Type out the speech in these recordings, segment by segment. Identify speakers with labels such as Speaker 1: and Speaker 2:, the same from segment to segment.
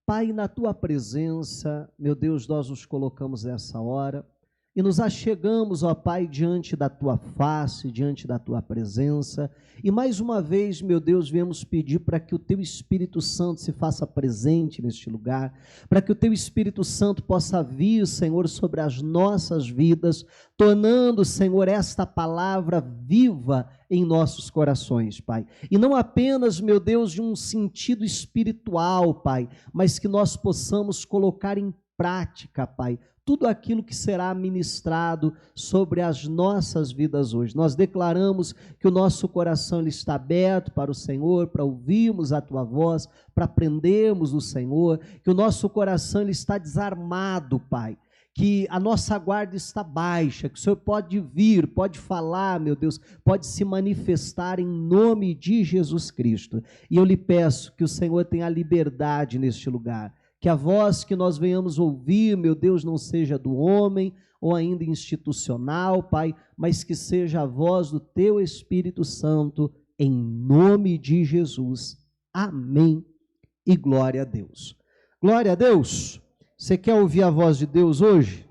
Speaker 1: Pai, na tua presença, meu Deus, nós nos colocamos nessa hora e nos achegamos, ó Pai, diante da tua face, diante da tua presença. E mais uma vez, meu Deus, viemos pedir para que o teu Espírito Santo se faça presente neste lugar, para que o teu Espírito Santo possa vir, Senhor, sobre as nossas vidas, tornando, Senhor, esta palavra viva em nossos corações, Pai. E não apenas, meu Deus, de um sentido espiritual, Pai, mas que nós possamos colocar em prática, Pai, tudo aquilo que será ministrado sobre as nossas vidas hoje. Nós declaramos que o nosso coração ele está aberto para o Senhor, para ouvirmos a tua voz, para aprendermos do Senhor, que o nosso coração ele está desarmado, Pai, que a nossa guarda está baixa, que o Senhor pode vir, pode falar, meu Deus, pode se manifestar em nome de Jesus Cristo. E eu lhe peço que o Senhor tenha liberdade neste lugar, que a voz que nós venhamos ouvir, meu Deus, não seja do homem ou ainda institucional, Pai, mas que seja a voz do Teu Espírito Santo, em nome de Jesus. Amém e glória a Deus. Glória a Deus. Você quer ouvir a voz de Deus hoje?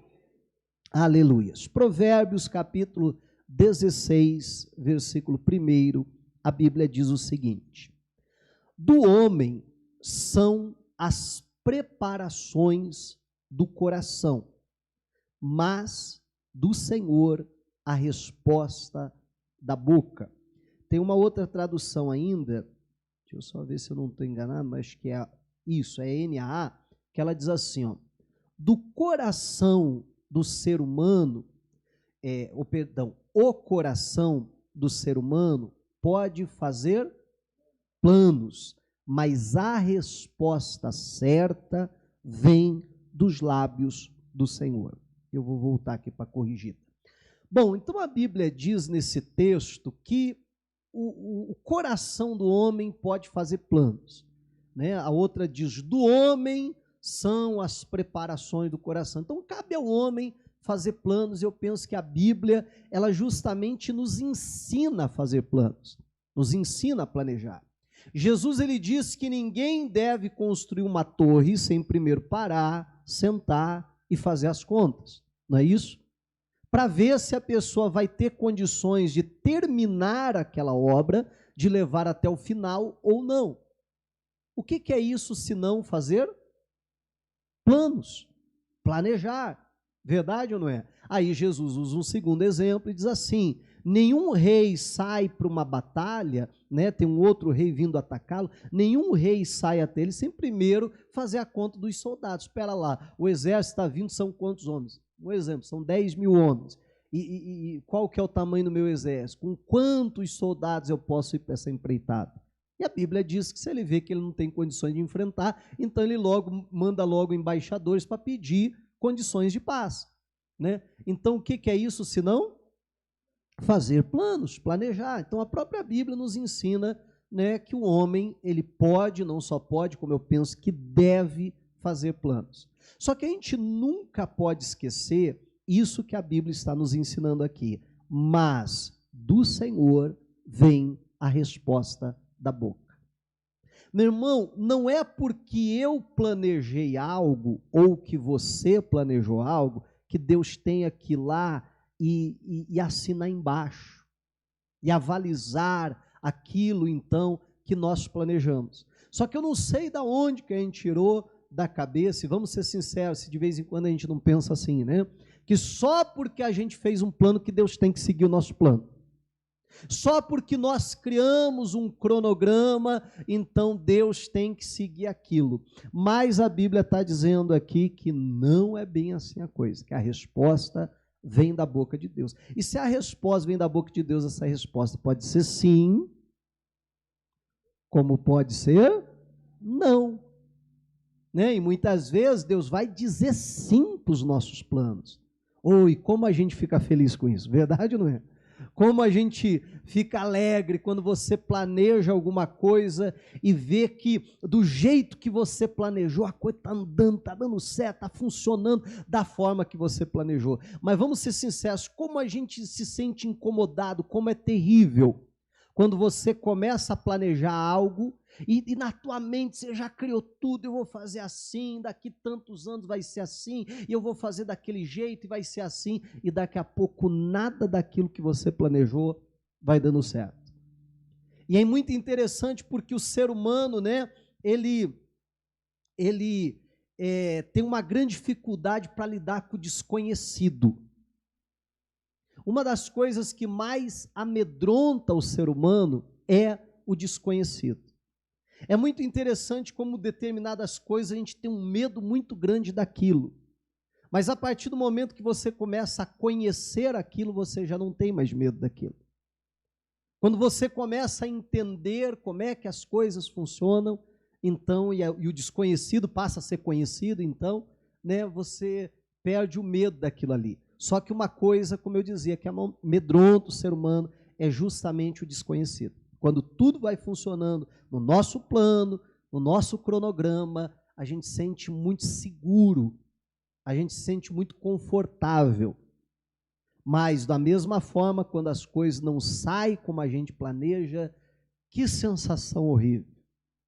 Speaker 1: Aleluias. Provérbios capítulo 16, versículo 1, a Bíblia diz o seguinte: do homem são as preparações do coração, mas do Senhor a resposta da boca. Tem uma outra tradução ainda, deixa eu só ver se eu não estou enganado, mas que é isso, é NAA, que ela diz assim, ó, do coração do ser humano, o coração do ser humano pode fazer planos, mas a resposta certa vem dos lábios do Senhor. Eu vou voltar aqui para corrigir. Bom, então a Bíblia diz nesse texto que o coração do homem pode fazer planos, né? A outra diz, do homem são as preparações do coração. Então cabe ao homem fazer planos, e eu penso que a Bíblia, ela justamente nos ensina a fazer planos, nos ensina a planejar. Jesus ele disse que ninguém deve construir uma torre sem primeiro parar, sentar e fazer as contas, não é isso? Para ver se a pessoa vai ter condições de terminar aquela obra, de levar até o final ou não. O que é isso se não fazer planos, planejar, verdade ou não é? Aí Jesus usa um segundo exemplo e diz assim, nenhum rei sai para uma batalha, né, tem um outro rei vindo atacá-lo, nenhum rei sai até ele sem primeiro fazer a conta dos soldados. Espera lá, o exército está vindo, são quantos homens? Um exemplo, são 10 mil homens. E qual que é o tamanho do meu exército? Com quantos soldados eu posso ir para essa empreitada? E a Bíblia diz que se ele vê que ele não tem condições de enfrentar, então ele manda logo embaixadores para pedir condições de paz, né? Então o que é isso senão fazer planos, planejar? Então a própria Bíblia nos ensina, né, que o homem ele pode, não só pode, como eu penso que deve fazer planos. Só que a gente nunca pode esquecer isso que a Bíblia está nos ensinando aqui. Mas do Senhor vem a resposta da boca. Meu irmão, não é porque eu planejei algo ou que você planejou algo que Deus tenha que ir lá e assinar embaixo e avalizar aquilo então que nós planejamos. Só que eu não sei de onde que a gente tirou da cabeça, e vamos ser sinceros, se de vez em quando a gente não pensa assim, né? Que só porque a gente fez um plano que Deus tem que seguir o nosso plano. Só porque nós criamos um cronograma, então Deus tem que seguir aquilo. Mas a Bíblia está dizendo aqui que não é bem assim a coisa, que a resposta vem da boca de Deus. E se a resposta vem da boca de Deus, essa resposta pode ser sim, como pode ser não. Né? E muitas vezes Deus vai dizer sim para os nossos planos. E como a gente fica feliz com isso, verdade ou não é? Como a gente fica alegre quando você planeja alguma coisa e vê que do jeito que você planejou, a coisa está andando, está dando certo, está funcionando da forma que você planejou. Mas vamos ser sinceros, como a gente se sente incomodado, como é terrível quando você começa a planejar algo E na tua mente você já criou tudo, eu vou fazer assim, daqui tantos anos vai ser assim, e eu vou fazer daquele jeito e vai ser assim, e daqui a pouco nada daquilo que você planejou vai dando certo. E é muito interessante porque o ser humano, né, ele tem uma grande dificuldade para lidar com o desconhecido. Uma das coisas que mais amedronta o ser humano é o desconhecido. É muito interessante como determinadas coisas a gente tem um medo muito grande daquilo. Mas a partir do momento que você começa a conhecer aquilo, você já não tem mais medo daquilo. Quando você começa a entender como é que as coisas funcionam, então, e o desconhecido passa a ser conhecido, então, né, você perde o medo daquilo ali. Só que uma coisa, como eu dizia, que amedronta o ser humano é justamente o desconhecido. Quando tudo vai funcionando no nosso plano, no nosso cronograma, a gente se sente muito seguro, a gente se sente muito confortável. Mas, da mesma forma, quando as coisas não saem como a gente planeja, que sensação horrível,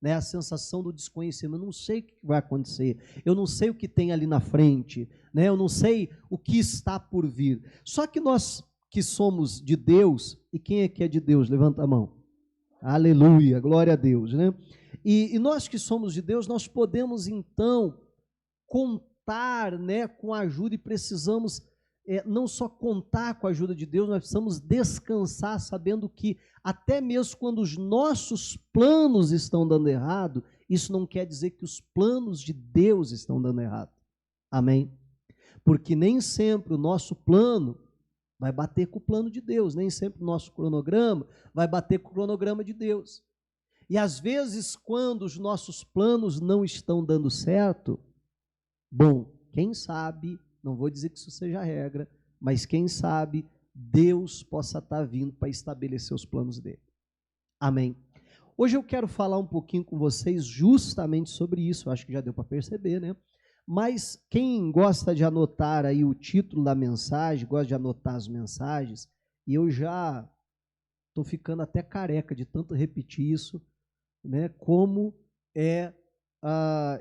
Speaker 1: né? A sensação do desconhecido. Eu não sei o que vai acontecer, eu não sei o que tem ali na frente, né? Eu não sei o que está por vir. Só que nós que somos de Deus, e quem é que é de Deus? Levanta a mão. Aleluia, glória a Deus, né? E nós que somos de Deus, nós podemos então contar, né, com a ajuda, e precisamos não só contar com a ajuda de Deus, nós precisamos descansar sabendo que até mesmo quando os nossos planos estão dando errado, isso não quer dizer que os planos de Deus estão dando errado. Amém? Porque nem sempre o nosso plano vai bater com o plano de Deus, nem sempre o nosso cronograma vai bater com o cronograma de Deus. E às vezes, quando os nossos planos não estão dando certo, bom, quem sabe, não vou dizer que isso seja a regra, mas quem sabe Deus possa estar vindo para estabelecer os planos dele. Amém? Hoje eu quero falar um pouquinho com vocês justamente sobre isso, eu acho que já deu para perceber, né? Mas quem gosta de anotar aí o título da mensagem, gosta de anotar as mensagens, e eu já estou ficando até careca de tanto repetir isso, né? Como é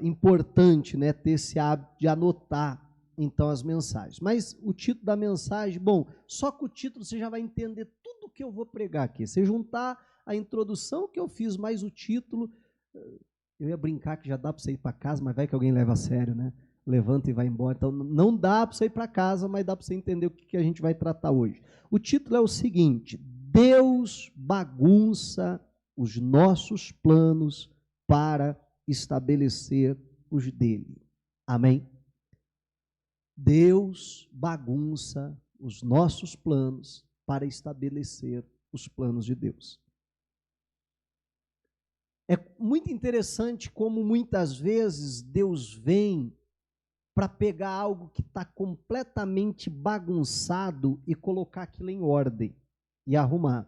Speaker 1: importante, né, ter esse hábito de anotar então as mensagens. Mas o título da mensagem, bom, só com o título você já vai entender tudo que eu vou pregar aqui. Se juntar a introdução que eu fiz mais o título, eu ia brincar que já dá para você ir para casa, mas vai que alguém leva a sério, né? Levanta e vai embora. Então não dá para você ir para casa, mas dá para você entender o que a gente vai tratar hoje. O título é o seguinte: Deus bagunça os nossos planos para estabelecer os dele. Amém? Deus bagunça os nossos planos para estabelecer os planos de Deus. É muito interessante como muitas vezes Deus vem para pegar algo que está completamente bagunçado e colocar aquilo em ordem e arrumar.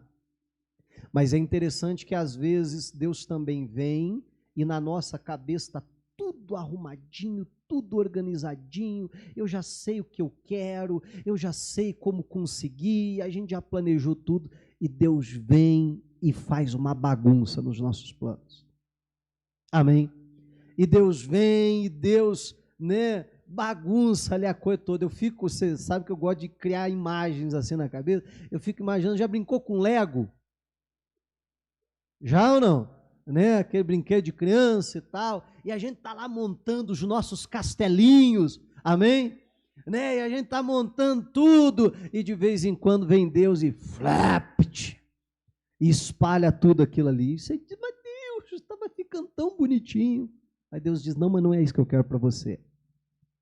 Speaker 1: Mas é interessante que às vezes Deus também vem e na nossa cabeça está tudo arrumadinho, tudo organizadinho, eu já sei o que eu quero, eu já sei como conseguir, a gente já planejou tudo, e Deus vem e faz uma bagunça nos nossos planos. Amém? E Deus vem, e Deus, né, bagunça ali a coisa toda. Eu fico, você sabe que eu gosto de criar imagens assim na cabeça, eu fico imaginando, já brincou com Lego? Já ou não? Né? Aquele brinquedo de criança e tal, e a gente está lá montando os nossos castelinhos, amém? Né? E a gente está montando tudo, e de vez em quando vem Deus e flapt, e espalha tudo aquilo ali. E você diz, mas Deus, estava ficando tão bonitinho. Aí Deus diz, não, mas não é isso que eu quero para você.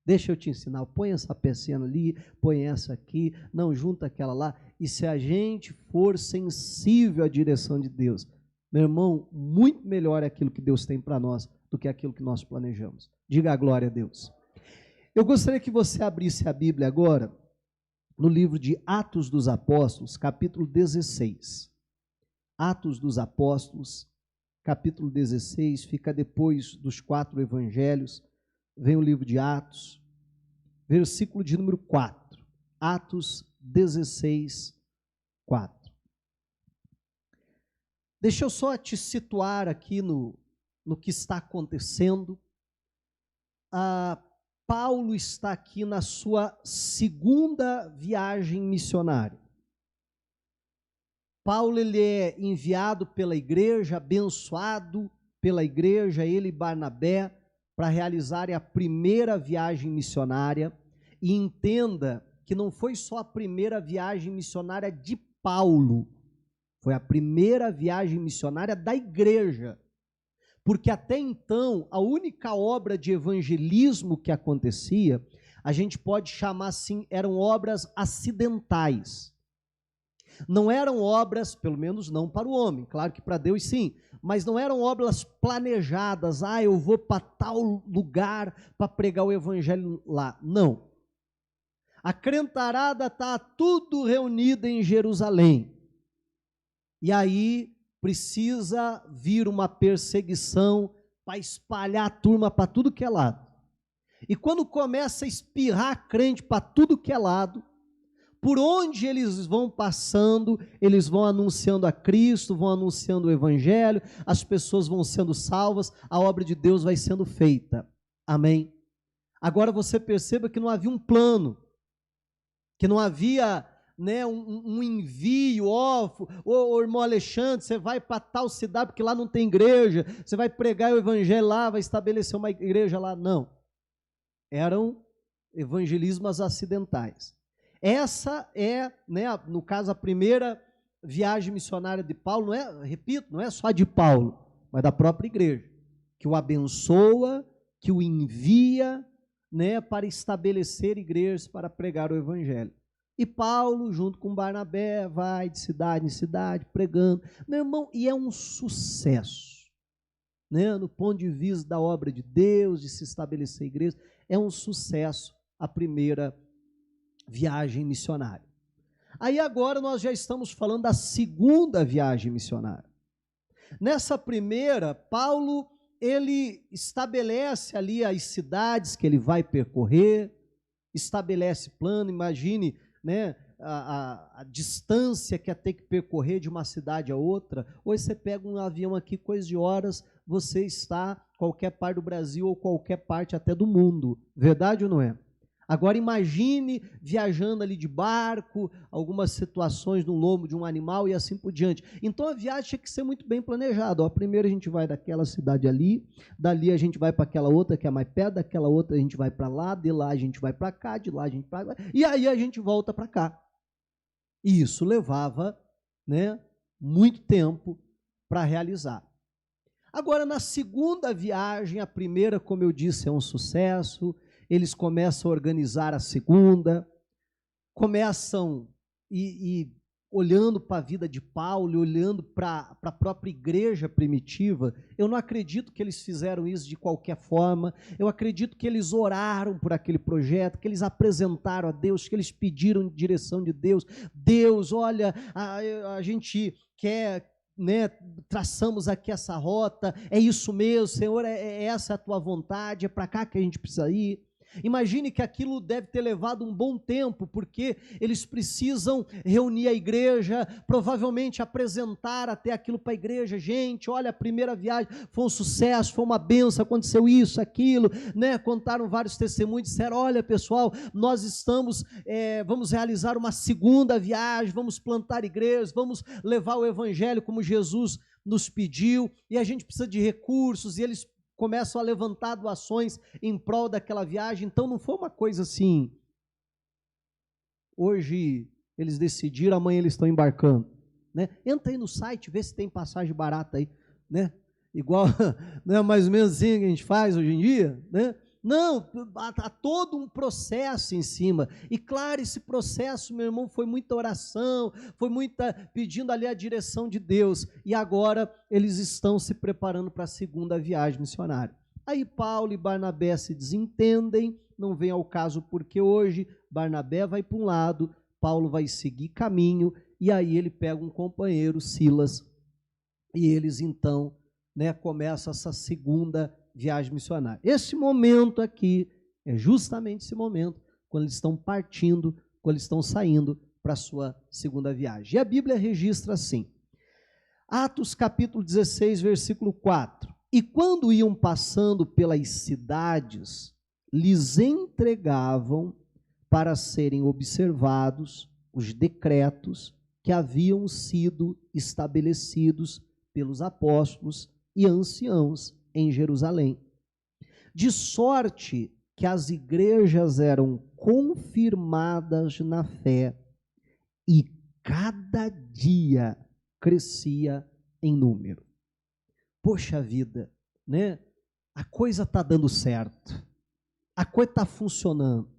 Speaker 1: Deixa eu te ensinar, põe essa pecinha ali, põe essa aqui, não, junta aquela lá. E se a gente for sensível à direção de Deus, meu irmão, muito melhor é aquilo que Deus tem para nós do que aquilo que nós planejamos. Diga a glória a Deus. Eu gostaria que você abrisse a Bíblia agora no livro de Atos dos Apóstolos, capítulo 16. Atos dos Apóstolos, capítulo 16, fica depois dos 4 evangelhos, vem o livro de Atos, versículo de número 4. Atos 16, 4. Deixa eu só te situar aqui no no que está acontecendo. Paulo está aqui na sua segunda viagem missionária. Paulo, ele é enviado pela igreja, abençoado pela igreja, ele e Barnabé, para realizarem a primeira viagem missionária. E entenda que não foi só a primeira viagem missionária de Paulo, foi a primeira viagem missionária da igreja. Porque até então, a única obra de evangelismo que acontecia, a gente pode chamar assim, eram obras acidentais. Não eram obras, pelo menos não para o homem, claro que para Deus sim, mas não eram obras planejadas, eu vou para tal lugar para pregar o evangelho lá. Não. A crentarada está tudo reunida em Jerusalém. E aí precisa vir uma perseguição para espalhar a turma para tudo que é lado. E quando começa a espirrar crente para tudo que é lado, por onde eles vão passando, eles vão anunciando a Cristo, vão anunciando o Evangelho, as pessoas vão sendo salvas, a obra de Deus vai sendo feita. Amém? Agora você perceba que não havia um plano, que não havia um envio, ô irmão Alexandre, você vai para tal cidade, porque lá não tem igreja, você vai pregar o Evangelho lá, vai estabelecer uma igreja lá. Não. Eram evangelismos acidentais. Essa é, no caso, a primeira viagem missionária de Paulo, não é só de Paulo, mas da própria igreja, que o abençoa, que o envia, para estabelecer igrejas, para pregar o evangelho. E Paulo, junto com Barnabé, vai de cidade em cidade, pregando. Meu irmão, e é um sucesso, no ponto de vista da obra de Deus, de se estabelecer igreja, é um sucesso a primeira viagem missionária. Aí agora nós já estamos falando da segunda viagem missionária. Nessa primeira, Paulo, ele estabelece ali as cidades que ele vai percorrer, estabelece plano, imagine, a distância que é ter que percorrer de uma cidade a outra. Hoje você pega um avião aqui, coisa de horas, você está em qualquer parte do Brasil ou qualquer parte até do mundo. Verdade ou não é? Agora imagine viajando ali de barco, algumas situações no lombo de um animal e assim por diante. Então a viagem tinha que ser muito bem planejada. Primeiro a gente vai daquela cidade ali, dali a gente vai para aquela outra que é mais perto, daquela outra a gente vai para lá, de lá a gente vai para cá, de lá a gente vai para lá, e aí a gente volta para cá. E isso levava, muito tempo para realizar. Agora na segunda viagem, a primeira, como eu disse, é um sucesso. Eles começam a organizar a segunda, começam olhando para a vida de Paulo, olhando para a própria igreja primitiva. Eu não acredito que eles fizeram isso de qualquer forma, eu acredito que eles oraram por aquele projeto, que eles apresentaram a Deus, que eles pediram direção de Deus. Deus, olha, a gente quer... traçamos aqui essa rota, é isso mesmo, Senhor, essa a tua vontade, é para cá que a gente precisa ir. Imagine que aquilo deve ter levado um bom tempo, porque eles precisam reunir a igreja, provavelmente apresentar até aquilo para a igreja. Gente, olha, a primeira viagem foi um sucesso, foi uma bênção, aconteceu isso, aquilo, contaram vários testemunhos, disseram, olha pessoal, nós vamos realizar uma segunda viagem, vamos plantar igrejas, vamos levar o evangelho como Jesus nos pediu, e a gente precisa de recursos, e eles começam a levantar doações em prol daquela viagem. Então não foi uma coisa assim, hoje eles decidiram, amanhã eles estão embarcando, entra aí no site, vê se tem passagem barata aí, igual, mais ou menos assim que a gente faz hoje em dia, Não, há todo um processo em cima, e claro, esse processo, meu irmão, foi muita oração, foi muita pedindo ali a direção de Deus, e agora eles estão se preparando para a segunda viagem missionária. Aí Paulo e Barnabé se desentendem, não vem ao caso porque hoje Barnabé vai para um lado, Paulo vai seguir caminho, e aí ele pega um companheiro, Silas, e eles então, começam essa segunda viagem missionária. Esse momento aqui é justamente esse momento, quando eles estão partindo, quando eles estão saindo para a sua segunda viagem. E a Bíblia registra assim, Atos capítulo 16, versículo 4, E quando iam passando pelas cidades, lhes entregavam para serem observados os decretos que haviam sido estabelecidos pelos apóstolos e anciãos em Jerusalém. De sorte que as igrejas eram confirmadas na fé e cada dia crescia em número. Poxa vida, né? A coisa está dando certo, a coisa está funcionando.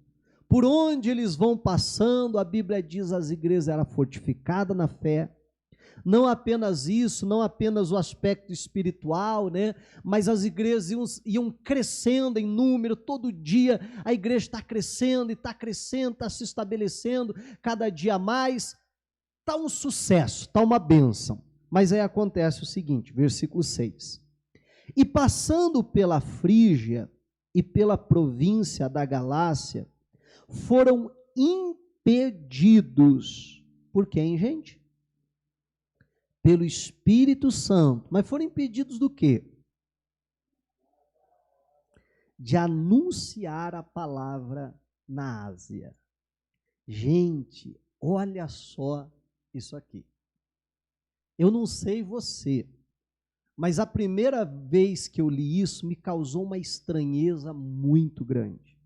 Speaker 1: Por onde eles vão passando, a Bíblia diz, as igrejas eram fortificadas na fé. Não apenas isso, não apenas o aspecto espiritual, né? Mas as igrejas iam crescendo em número, todo dia a igreja está crescendo, está se estabelecendo cada dia mais. Está um sucesso, está uma bênção. Mas aí acontece o seguinte, versículo 6. E passando pela Frígia e pela província da Galácia, foram impedidos. Por quem, gente? Pelo Espírito Santo. Mas foram impedidos do quê? De anunciar a palavra na Ásia. Gente, olha só isso aqui. Eu não sei você, mas a primeira vez que eu li isso me causou uma estranheza muito grande.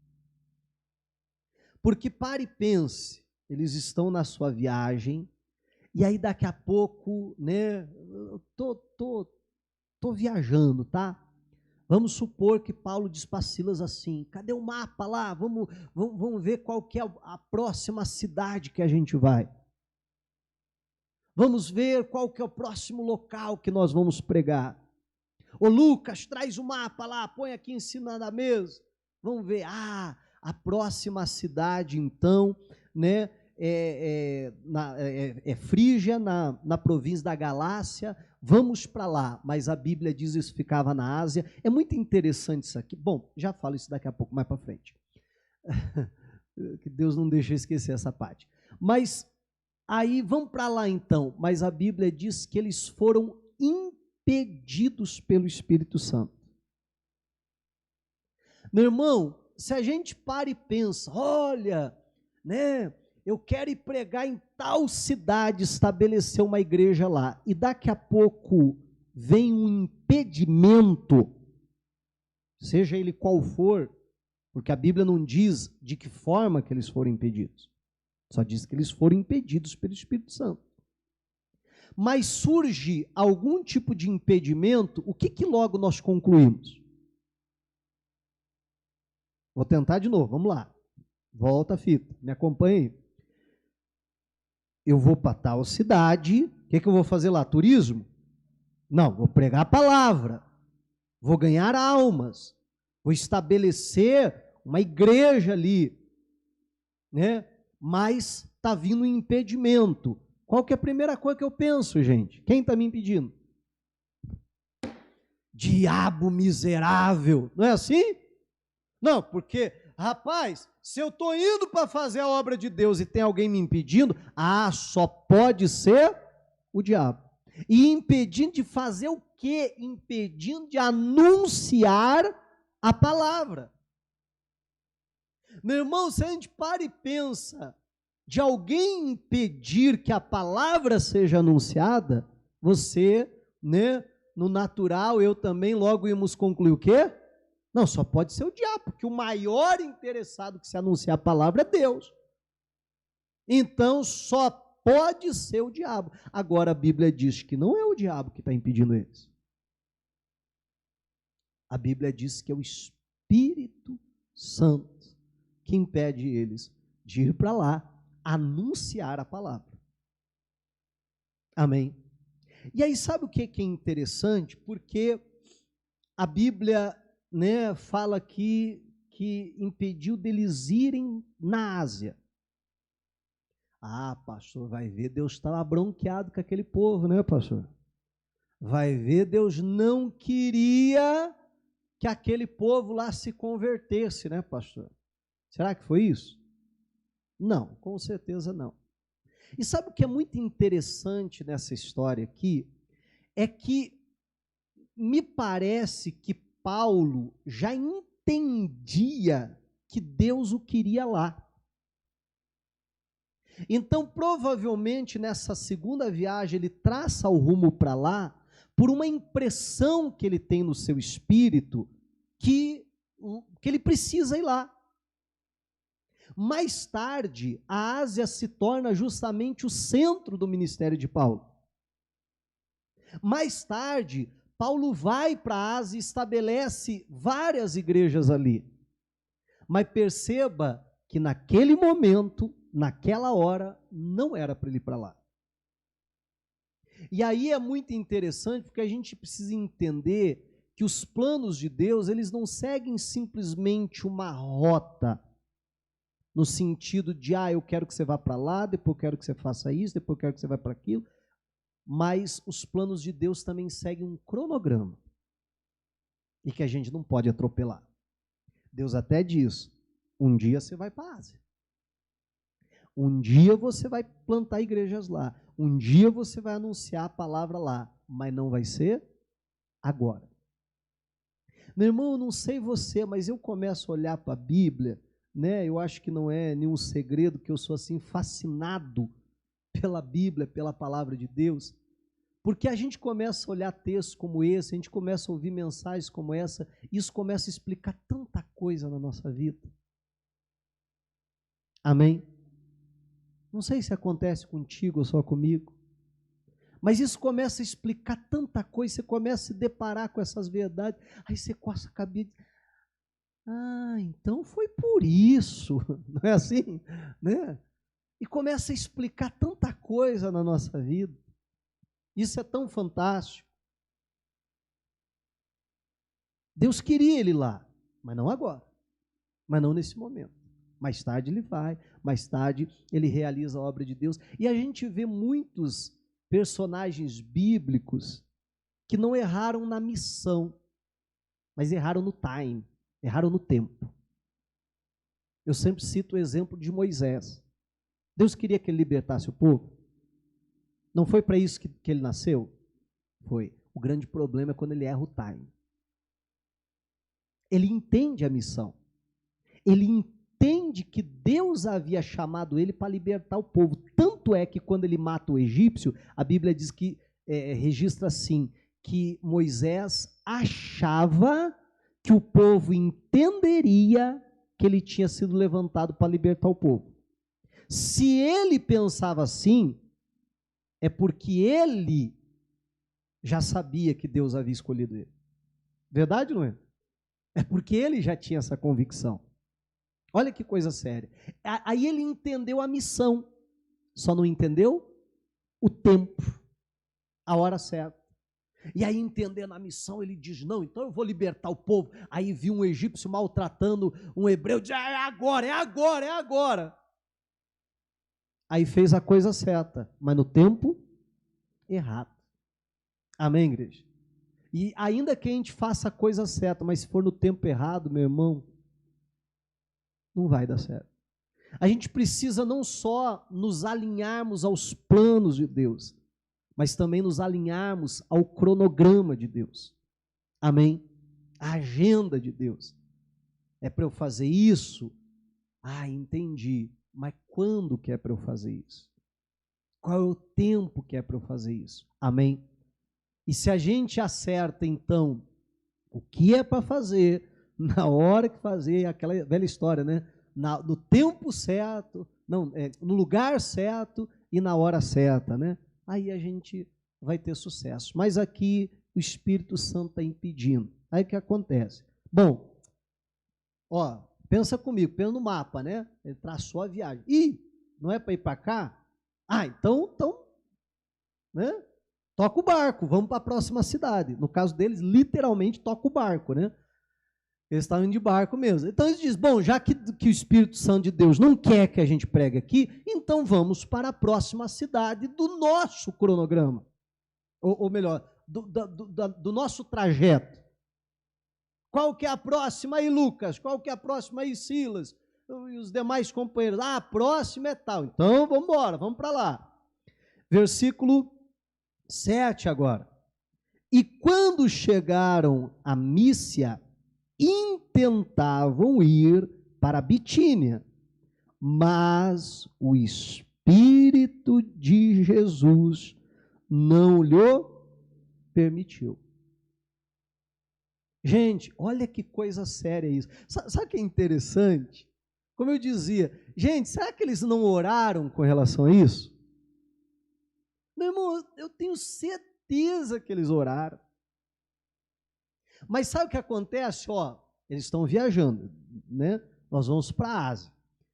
Speaker 1: Porque pare e pense, eles estão na sua viagem, e aí daqui a pouco, né, eu tô viajando, tá? Vamos supor que Paulo diz para Silas assim, cadê o mapa lá? Vamos ver qual que é a próxima cidade que a gente vai. Vamos ver qual que é o próximo local que nós vamos pregar. Ô Lucas, traz o mapa lá, põe aqui em cima da mesa. Vamos ver, a próxima cidade então, né, é Frígia, na província da Galácia, vamos para lá, mas a Bíblia diz isso ficava na Ásia. É muito interessante isso aqui. Bom, já falo isso daqui a pouco, mais para frente. Que Deus não deixe eu esquecer essa parte. Mas aí vamos para lá então, mas a Bíblia diz que eles foram impedidos pelo Espírito Santo. Meu irmão, se a gente para e pensa, olha, né, eu quero ir pregar em tal cidade, estabelecer uma igreja lá, e daqui a pouco vem um impedimento, seja ele qual for, porque a Bíblia não diz de que forma que eles foram impedidos, só diz que eles foram impedidos pelo Espírito Santo. Mas surge algum tipo de impedimento, o que logo nós concluímos? Vou tentar de novo, vamos lá. Volta a fita, me acompanha aí. Eu vou para tal cidade, o que eu vou fazer lá? Turismo? Não, vou pregar a palavra, vou ganhar almas, vou estabelecer uma igreja ali, né? Mas está vindo um impedimento. Qual que é a primeira coisa que eu penso, gente? Quem está me impedindo? Diabo miserável, não é assim? Não, porque, rapaz, se eu estou indo para fazer a obra de Deus e tem alguém me impedindo, só pode ser o diabo. E impedindo de fazer o quê? Impedindo de anunciar a palavra. Meu irmão, se a gente para e pensa de alguém impedir que a palavra seja anunciada, você, né, no natural, eu também, logo íamos concluir o quê? Não, só pode ser o diabo, porque o maior interessado que se anunciar a palavra é Deus. Então, só pode ser o diabo. Agora, a Bíblia diz que não é o diabo que está impedindo eles. A Bíblia diz que é o Espírito Santo que impede eles de ir para lá, anunciar a palavra. Amém? E aí, sabe o que é interessante? Porque a Bíblia, né, fala aqui que impediu deles irem na Ásia. Pastor, vai ver, Deus estava bronqueado com aquele povo, né, pastor? Vai ver, Deus não queria que aquele povo lá se convertesse, né, pastor? Será que foi isso? Não, com certeza não. E sabe o que é muito interessante nessa história aqui? É que me parece que Paulo já entendia que Deus o queria lá. Então, provavelmente, nessa segunda viagem, ele traça o rumo para lá, por uma impressão que ele tem no seu espírito, que ele precisa ir lá. Mais tarde, a Ásia se torna justamente o centro do ministério de Paulo. Mais tarde, Paulo vai para a Ásia e estabelece várias igrejas ali. Mas perceba que naquele momento, naquela hora, não era para ele ir para lá. E aí é muito interessante, porque a gente precisa entender que os planos de Deus, eles não seguem simplesmente uma rota, no sentido de, eu quero que você vá para lá, depois eu quero que você faça isso, depois eu quero que você vá para aquilo, mas os planos de Deus também seguem um cronograma, e que a gente não pode atropelar. Deus até diz, um dia você vai para a Ásia, um dia você vai plantar igrejas lá, um dia você vai anunciar a palavra lá, mas não vai ser agora. Meu irmão, eu não sei você, mas eu começo a olhar para a Bíblia, né? Eu acho que não é nenhum segredo que eu sou assim fascinado pela Bíblia, pela palavra de Deus, porque a gente começa a olhar textos como esse, a gente começa a ouvir mensagens como essa, isso começa a explicar tanta coisa na nossa vida. Amém? Não sei se acontece contigo ou só comigo, mas isso começa a explicar tanta coisa, você começa a se deparar com essas verdades, aí você coça a cabeça, então foi por isso, não é assim? Né? E começa a explicar tanta coisa na nossa vida, isso é tão fantástico. Deus queria ele lá, mas não agora, mas não nesse momento. Mais tarde ele vai, mais tarde ele realiza a obra de Deus. E a gente vê muitos personagens bíblicos que não erraram na missão, mas erraram no time, erraram no tempo. Eu sempre cito o exemplo de Moisés. Deus queria que ele libertasse o povo? Não foi para isso que ele nasceu? Foi. O grande problema é quando ele erra o time. Ele entende a missão. Ele entende que Deus havia chamado ele para libertar o povo. Tanto é que quando ele mata o egípcio, a Bíblia diz que, registra assim, que Moisés achava que o povo entenderia que ele tinha sido levantado para libertar o povo. Se ele pensava assim, é porque ele já sabia que Deus havia escolhido ele. Verdade, não é? É porque ele já tinha essa convicção. Olha que coisa séria. Aí ele entendeu a missão, só não entendeu o tempo, a hora certa. E aí, entendendo a missão, ele diz, não, então eu vou libertar o povo. Aí viu um egípcio maltratando um hebreu, diz, é agora, é agora, é agora. Aí fez a coisa certa, mas no tempo errado. Amém, igreja? E ainda que a gente faça a coisa certa, mas se for no tempo errado, meu irmão, não vai dar certo. A gente precisa não só nos alinharmos aos planos de Deus, mas também nos alinharmos ao cronograma de Deus. Amém? A agenda de Deus. É para eu fazer isso? Entendi. Mas quando que é para eu fazer isso? Qual é o tempo que é para eu fazer isso? Amém? E se a gente acerta, então, o que é para fazer, na hora que fazer, aquela velha história, né? No tempo certo, no lugar certo e na hora certa, né? Aí a gente vai ter sucesso. Mas aqui o Espírito Santo está impedindo. Aí o que acontece? Bom, pensa comigo, pensa no mapa, né? Ele traçou a viagem. Não é para ir para cá? Então, né? Toca o barco, vamos para a próxima cidade. No caso deles, literalmente toca o barco, né? Eles estavam indo de barco mesmo. Então eles dizem, bom, já que o Espírito Santo de Deus não quer que a gente pregue aqui, então vamos para a próxima cidade do nosso cronograma. Ou melhor, do nosso trajeto. Qual que é a próxima aí, Lucas? Qual que é a próxima aí, Silas? E os demais companheiros. A próxima é tal. Então vamos embora, vamos para lá. Versículo 7 agora. E quando chegaram a Mísia, intentavam ir para Bitínia, mas o Espírito de Jesus não lhe permitiu. Gente, olha que coisa séria isso. Sabe o que é interessante? Como eu dizia, gente, será que eles não oraram com relação a isso? Meu irmão, eu tenho certeza que eles oraram. Mas sabe o que acontece? Ó, eles estão viajando, né? Nós vamos para a Ásia.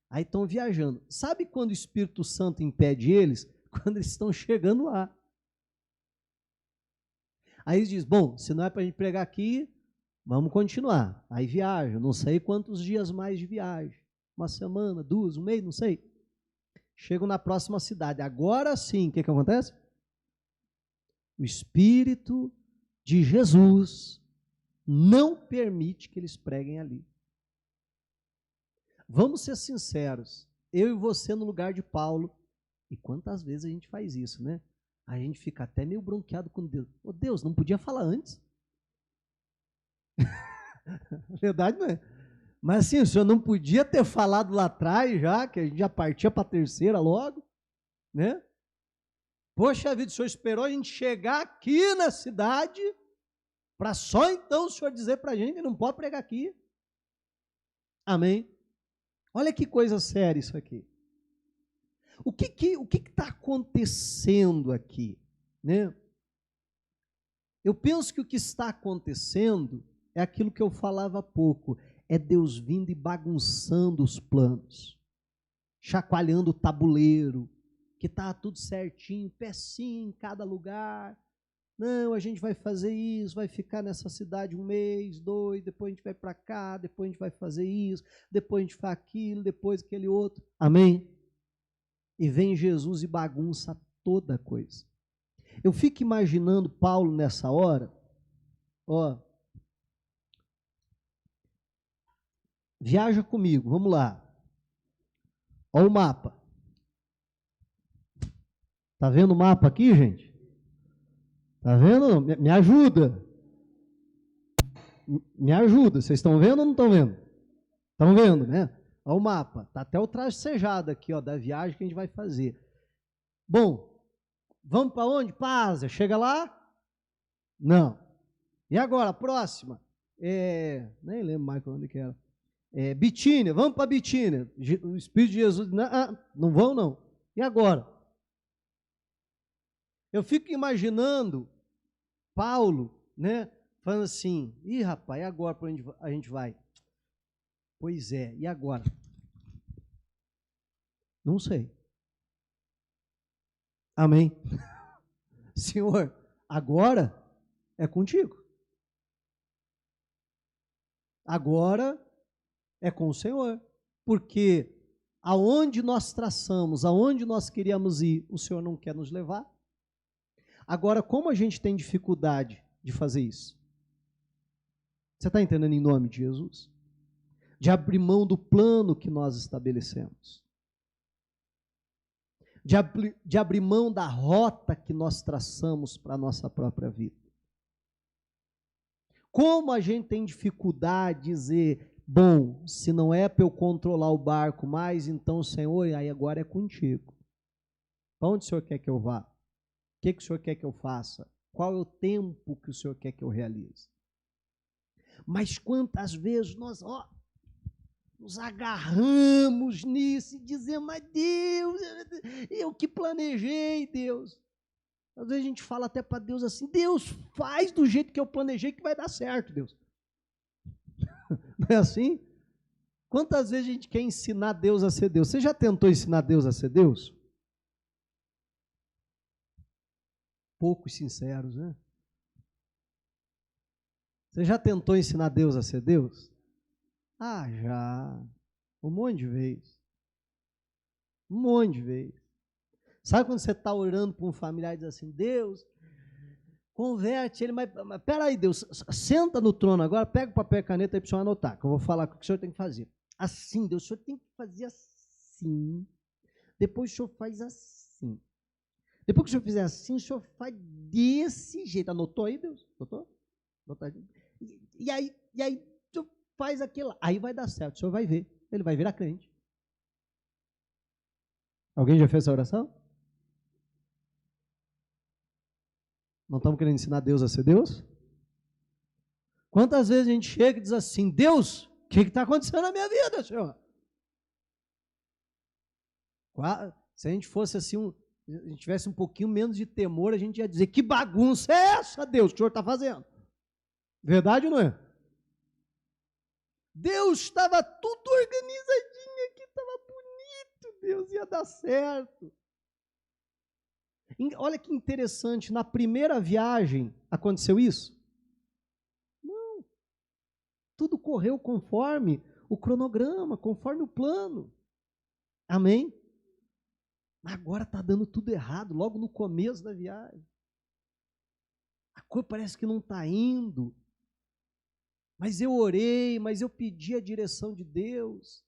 Speaker 1: Aí estão viajando. Sabe quando o Espírito Santo impede eles? Quando eles estão chegando lá. Aí eles dizem, bom, se não é para a gente pregar aqui, vamos continuar. Aí viajam, não sei quantos dias mais de viagem. Uma semana, duas, um mês, não sei. Chegam na próxima cidade. Agora sim, o que acontece? O Espírito de Jesus não permite que eles preguem ali. Vamos ser sinceros, eu e você no lugar de Paulo, e quantas vezes a gente faz isso, né? A gente fica até meio bronqueado com Deus. Ô Deus, não podia falar antes? Verdade, não é? Mas assim, o senhor não podia ter falado lá atrás já, que a gente já partia para a terceira logo, né? Poxa vida, o senhor esperou a gente chegar aqui na cidade para só então o senhor dizer para a gente que não pode pregar aqui. Amém? Olha que coisa séria isso aqui. O que está acontecendo aqui? Né? Eu penso que o que está acontecendo é aquilo que eu falava há pouco, é Deus vindo e bagunçando os planos, chacoalhando o tabuleiro, que está tudo certinho, pecinho em cada lugar. Não, a gente vai fazer isso, vai ficar nessa cidade um mês, dois, depois a gente vai para cá, depois a gente vai fazer isso, depois a gente faz aquilo, depois aquele outro. Amém? E vem Jesus e bagunça toda a coisa. Eu fico imaginando Paulo nessa hora, ó, viaja comigo, vamos lá. Ó o mapa. Tá vendo o mapa aqui, gente? Tá vendo? Me ajuda. Me ajuda. Vocês estão vendo ou não estão vendo? Estão vendo, né? Olha o mapa. Tá até o tracejado aqui, ó, da viagem que a gente vai fazer. Bom, vamos para onde? Para a Ásia. Chega lá? Não. E agora, próxima? Nem lembro mais onde que era. Bitínia. Vamos para Bitínia. O Espírito de Jesus. Não vão, não. E agora? Eu fico imaginando Paulo, né, falando assim, ih, rapaz, e agora para onde a gente vai? Pois é, e agora? Não sei. Amém? Senhor, agora é contigo. Agora é com o Senhor. Porque aonde nós traçamos, aonde nós queríamos ir, o Senhor não quer nos levar. Agora, como a gente tem dificuldade de fazer isso? Você está entendendo em nome de Jesus? De abrir mão do plano que nós estabelecemos. De abrir mão da rota que nós traçamos para a nossa própria vida. Como a gente tem dificuldade de dizer, bom, se não é para eu controlar o barco mais, então, Senhor, aí agora é contigo. Para onde o Senhor quer que eu vá? O que o Senhor quer que eu faça? Qual é o tempo que o Senhor quer que eu realize? Mas quantas vezes nós nos agarramos nisso e dizemos, mas Deus, eu que planejei, Deus. Às vezes a gente fala até para Deus assim, Deus, faz do jeito que eu planejei que vai dar certo, Deus. Não é assim? Quantas vezes a gente quer ensinar Deus a ser Deus? Você já tentou ensinar Deus a ser Deus? Poucos sinceros, né? Você já tentou ensinar Deus a ser Deus? Ah, já. Um monte de vezes. Um monte de vezes. Sabe quando você está orando para um familiar e diz assim, Deus, converte ele, mas peraí, Deus, senta no trono agora, pega o papel e caneta aí para o senhor anotar, que eu vou falar o que o senhor tem que fazer. Assim, Deus, o senhor tem que fazer assim. Depois o senhor faz assim. Depois que o senhor fizer assim, o senhor faz desse jeito. Anotou aí, Deus? Anotou? E aí o senhor faz aquilo. Aí vai dar certo, o senhor vai ver. Ele vai virar crente. Alguém já fez essa oração? Não estamos querendo ensinar Deus a ser Deus? Quantas vezes a gente chega e diz assim, Deus, o que está acontecendo na minha vida, Senhor? Se a gente fosse assim, a gente tivesse um pouquinho menos de temor, a gente ia dizer, que bagunça é essa, Deus, que o Senhor está fazendo? Verdade ou não é? Deus estava tudo organizadinho aqui, estava bonito, Deus ia dar certo. Olha que interessante, na primeira viagem aconteceu isso? Não. Tudo correu conforme o cronograma, conforme o plano. Amém? Agora está dando tudo errado, logo no começo da viagem. A coisa parece que não está indo. Mas eu orei, mas eu pedi a direção de Deus.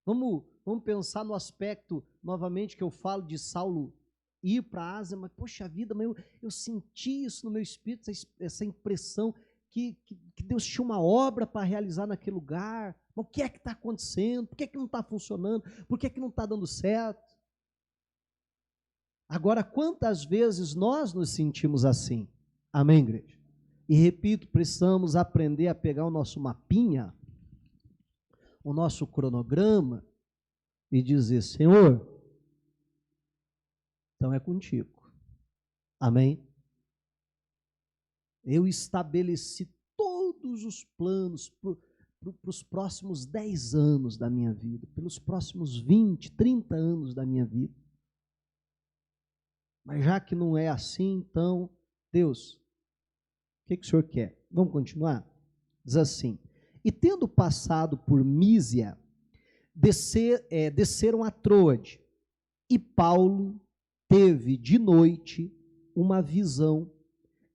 Speaker 1: Vamos pensar no aspecto, novamente, que eu falo de Saulo ir para a Ásia, mas, poxa vida, mas eu senti isso no meu espírito, essa impressão que Deus tinha uma obra para realizar naquele lugar. Mas o que é que está acontecendo? Por que é que não está funcionando? Por que é que não está dando certo? Agora, quantas vezes nós nos sentimos assim? Amém, igreja? E repito, precisamos aprender a pegar o nosso mapinha, o nosso cronograma e dizer, Senhor, então é contigo. Amém? Eu estabeleci todos os planos para os próximos 10 anos da minha vida, pelos próximos 20, 30 anos da minha vida. Mas já que não é assim, então, Deus, o que o Senhor quer? Vamos continuar? Diz assim, e tendo passado por Mísia, desceram a Troade, e Paulo teve de noite uma visão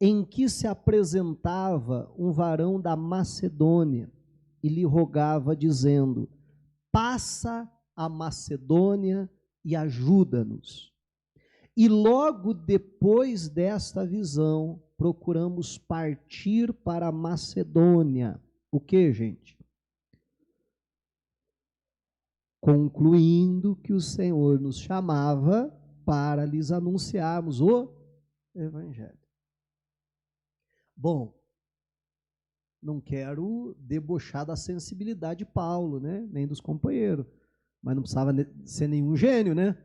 Speaker 1: em que se apresentava um varão da Macedônia e lhe rogava, dizendo, passa a Macedônia e ajuda-nos. E logo depois desta visão, procuramos partir para a Macedônia. O que, gente? Concluindo que o Senhor nos chamava para lhes anunciarmos o Evangelho. Bom, não quero debochar da sensibilidade de Paulo, né? Nem dos companheiros, mas não precisava ser nenhum gênio, né?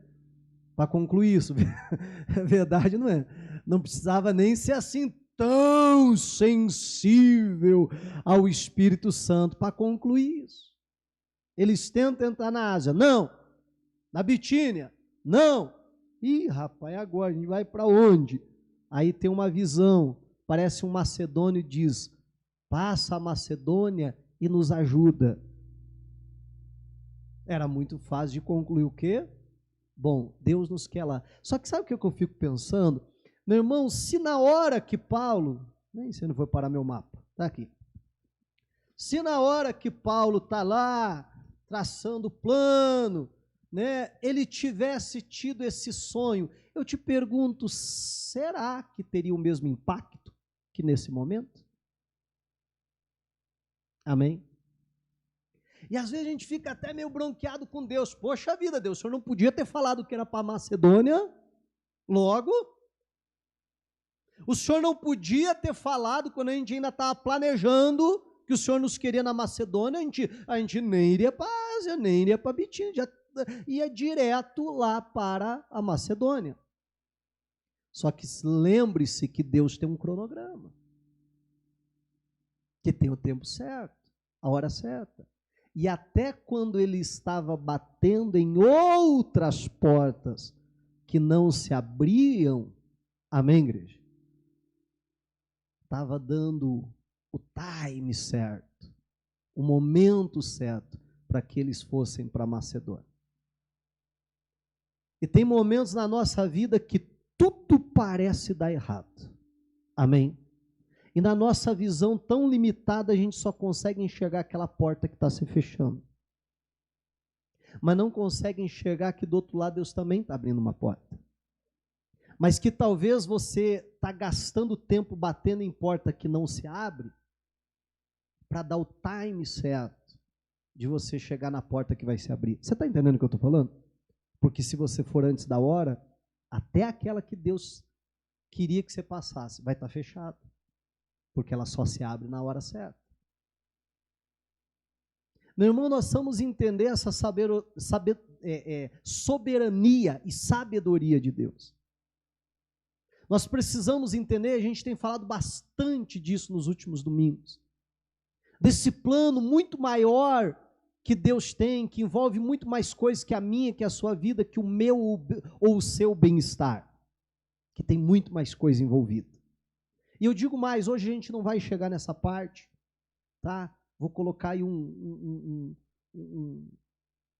Speaker 1: Para concluir isso, é verdade, não é? Não precisava nem ser assim tão sensível ao Espírito Santo para concluir isso. Eles tentam entrar na Ásia, não. Na Bitínia, não. Ih, rapaz, agora a gente vai para onde? Aí tem uma visão, parece um macedônio e diz, passa a Macedônia e nos ajuda. Era muito fácil de concluir o quê? Bom, Deus nos quer lá. Só que sabe o que eu fico pensando? Meu irmão, se na hora que Paulo, nem sei, não foi parar meu mapa, está aqui. Se na hora que Paulo está lá, traçando o plano, né, ele tivesse tido esse sonho, eu te pergunto, será que teria o mesmo impacto que nesse momento? Amém? E às vezes a gente fica até meio bronqueado com Deus. Poxa vida, Deus, o Senhor não podia ter falado que era para Macedônia logo? O Senhor não podia ter falado quando a gente ainda estava planejando que o Senhor nos queria na Macedônia, a gente nem iria para a Ásia, nem iria para Bitínia, já ia direto lá para a Macedônia. Só que lembre-se que Deus tem um cronograma, que tem o tempo certo, a hora certa. E até quando ele estava batendo em outras portas que não se abriam, amém, igreja? Estava dando o time certo, o momento certo para que eles fossem para Macedônia. E tem momentos na nossa vida que tudo parece dar errado, amém? E na nossa visão tão limitada, a gente só consegue enxergar aquela porta que está se fechando. Mas não consegue enxergar que do outro lado Deus também está abrindo uma porta. mas que talvez você está gastando tempo batendo em porta que não se abre, para dar o time certo de você chegar na porta que vai se abrir. Você está entendendo o que eu estou falando? Porque se você for antes da hora, até aquela que Deus queria que você passasse vai estar fechada, porque ela só se abre na hora certa. Meu irmão, nós vamos entender essa soberania e sabedoria de Deus. Nós precisamos entender, a gente tem falado bastante disso nos últimos domingos, desse plano muito maior que Deus tem, que envolve muito mais coisas que a minha, que a sua vida, que o meu ou o seu bem-estar, que tem muito mais coisa envolvida. E eu digo mais, hoje a gente não vai chegar nessa parte, tá? Vou colocar aí um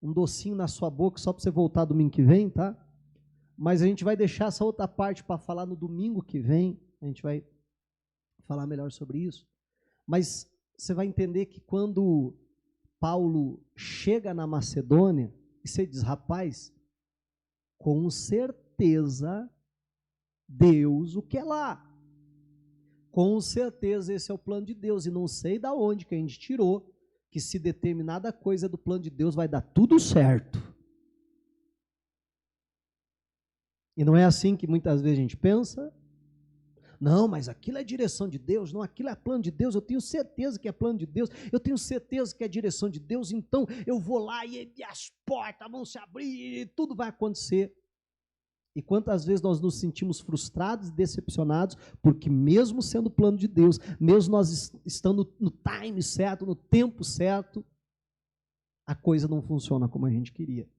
Speaker 1: docinho na sua boca só para você voltar domingo que vem, tá? Mas a gente vai deixar essa outra parte para falar no domingo que vem, a gente vai falar melhor sobre isso. Mas você vai entender que quando Paulo chega na Macedônia, e você diz, rapaz, com certeza Deus o quer lá. Com certeza esse é o plano de Deus, e não sei de onde que a gente tirou, que se determinada coisa é do plano de Deus vai dar tudo certo. E não é assim que muitas vezes a gente pensa? Não, mas aquilo é direção de Deus, não, aquilo é plano de Deus, eu tenho certeza que é plano de Deus, eu tenho certeza que é direção de Deus, então eu vou lá e as portas vão se abrir e tudo vai acontecer. E quantas vezes nós nos sentimos frustrados e decepcionados, porque mesmo sendo plano de Deus, mesmo nós estando no time certo, no tempo certo, a coisa não funciona como a gente queria.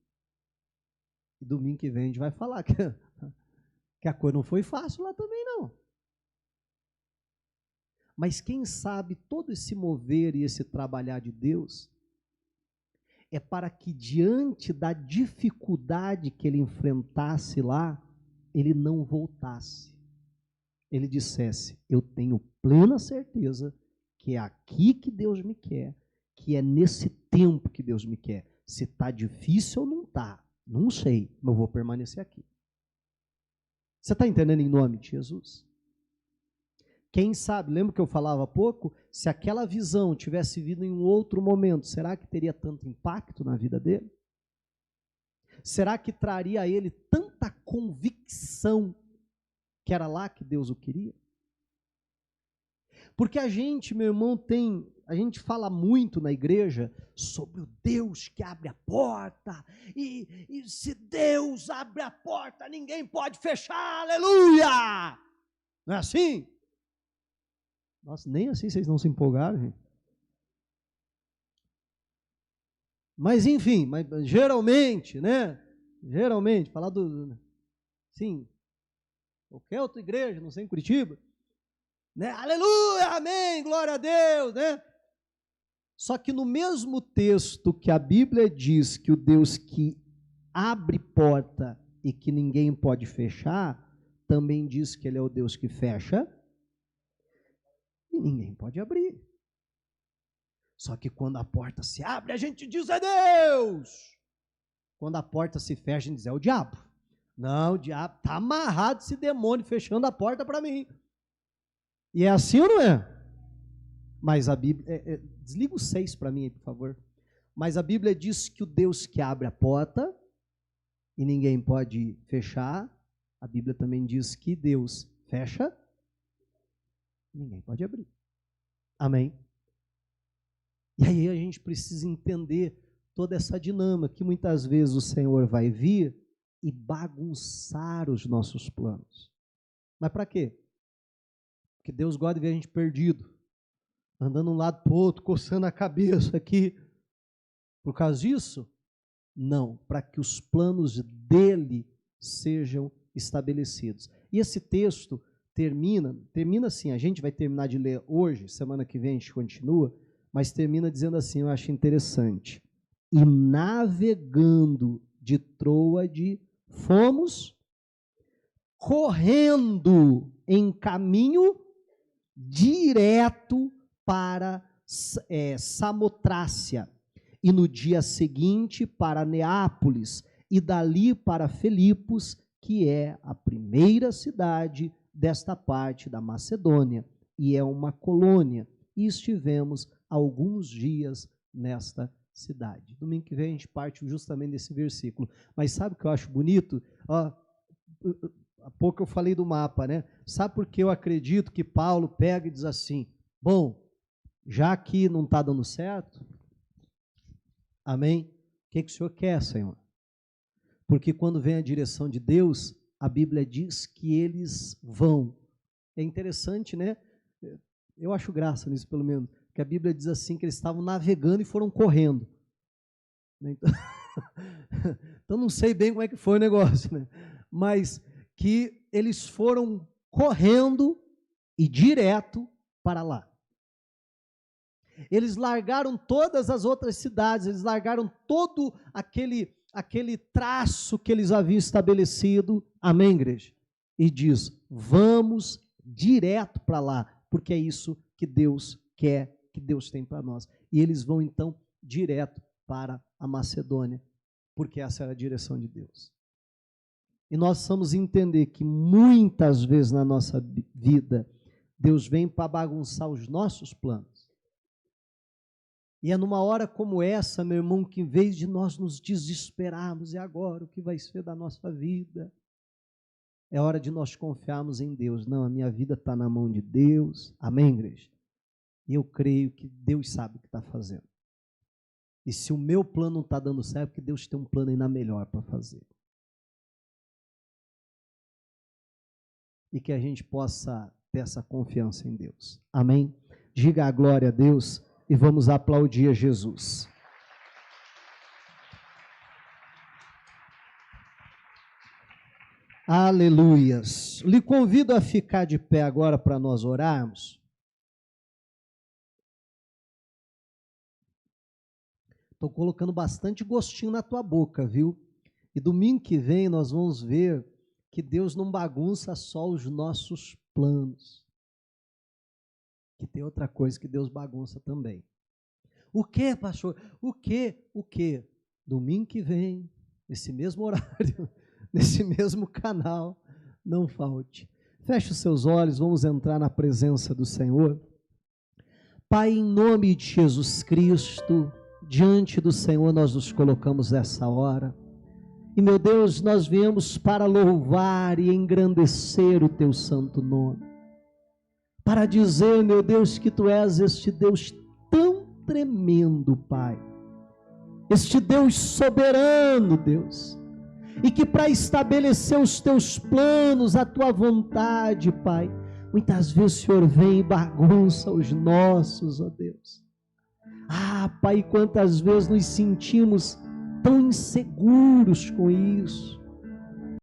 Speaker 1: E domingo que vem a gente vai falar que a coisa não foi fácil lá também não. Mas quem sabe todo esse mover e esse trabalhar de Deus é para que diante da dificuldade que ele enfrentasse lá, ele não voltasse. Ele dissesse, eu tenho plena certeza que é aqui que Deus me quer, que é nesse tempo que Deus me quer. Se está difícil ou não está, não sei, mas eu vou permanecer aqui. Você está entendendo em nome de Jesus? Quem sabe, lembra que eu falava há pouco, se aquela visão tivesse vindo em um outro momento, será que teria tanto impacto na vida dele? Será que traria a ele tanta convicção que era lá que Deus o queria? Porque a gente, meu irmão, a gente fala muito na igreja sobre o Deus que abre a porta, e se Deus abre a porta, ninguém pode fechar, aleluia! Não é assim? Nossa, nem assim vocês não se empolgaram, gente. Mas enfim, geralmente, né? Geralmente, falar sim, qualquer outra igreja, não sei, em Curitiba, né? Aleluia, amém, glória a Deus, né? Só que no mesmo texto que a Bíblia diz que o Deus que abre porta e que ninguém pode fechar, também diz que ele é o Deus que fecha e ninguém pode abrir. Só que quando a porta se abre, a gente diz é Deus. Quando a porta se fecha, a gente diz é o diabo. Não, o diabo está amarrado esse demônio fechando a porta para mim. E é assim ou não é? Mas a Bíblia, desliga o 6 para mim aí, por favor. Mas a Bíblia diz que o Deus que abre a porta e ninguém pode fechar, a Bíblia também diz que Deus fecha, ninguém pode abrir. Amém? E aí a gente precisa entender toda essa dinâmica, que muitas vezes o Senhor vai vir e bagunçar os nossos planos. Mas para quê? Porque Deus gosta de ver a gente perdido, andando de um lado para o outro, coçando a cabeça aqui. Por causa disso? Não, para que os planos dele sejam estabelecidos. E esse texto termina assim, a gente vai terminar de ler hoje, semana que vem a gente continua, mas termina dizendo assim, eu acho interessante. E navegando de Troade, fomos correndo em caminho direto para Samotrácia, e no dia seguinte para Neápolis, e dali para Filipos, que é a primeira cidade desta parte da Macedônia, e é uma colônia, e estivemos alguns dias nesta cidade. Domingo que vem a gente parte justamente desse versículo. Mas sabe o que eu acho bonito? Há pouco eu falei do mapa, né? Sabe por que eu acredito que Paulo pega e diz assim, bom, já que não está dando certo, amém? O que o Senhor quer, Senhor? Porque quando vem a direção de Deus, a Bíblia diz que eles vão. É interessante, né? Eu acho graça nisso, pelo menos, que a Bíblia diz assim, que eles estavam navegando e foram correndo. Então não sei bem como é que foi o negócio, né? Mas que eles foram correndo e direto para lá. Eles largaram todas as outras cidades, eles largaram todo aquele traço que eles haviam estabelecido, amém, igreja? E diz, vamos direto para lá, porque é isso que Deus quer, que Deus tem para nós. E eles vão então direto para a Macedônia, porque essa era a direção de Deus. E nós precisamos entender que muitas vezes na nossa vida, Deus vem para bagunçar os nossos planos. E é numa hora como essa, meu irmão, que em vez de nós nos desesperarmos, e agora o que vai ser da nossa vida? É hora de nós confiarmos em Deus. Não, a minha vida está na mão de Deus. Amém, igreja? E eu creio que Deus sabe o que está fazendo. E se o meu plano não está dando certo, é porque Deus tem um plano ainda melhor para fazer. E que a gente possa ter essa confiança em Deus. Amém? Diga a glória a Deus. E vamos aplaudir a Jesus. Aleluias. Lhe convido a ficar de pé agora para nós orarmos. Estou colocando bastante gostinho na tua boca, viu? E domingo que vem nós vamos ver que Deus não bagunça só os nossos planos. Que tem outra coisa que Deus bagunça também. O que, pastor? O que? O que? Domingo que vem, nesse mesmo horário, nesse mesmo canal, não falte. Feche os seus olhos, vamos entrar na presença do Senhor. Pai, em nome de Jesus Cristo, diante do Senhor nós nos colocamos nessa hora. E, meu Deus, nós viemos para louvar e engrandecer o teu santo nome. Para dizer, meu Deus, que tu és este Deus tão tremendo, Pai. Este Deus soberano, Deus. E que para estabelecer os teus planos, a tua vontade, Pai, muitas vezes o Senhor vem e bagunça os nossos, ó Deus. Ah, Pai, quantas vezes nos sentimos tão inseguros com isso.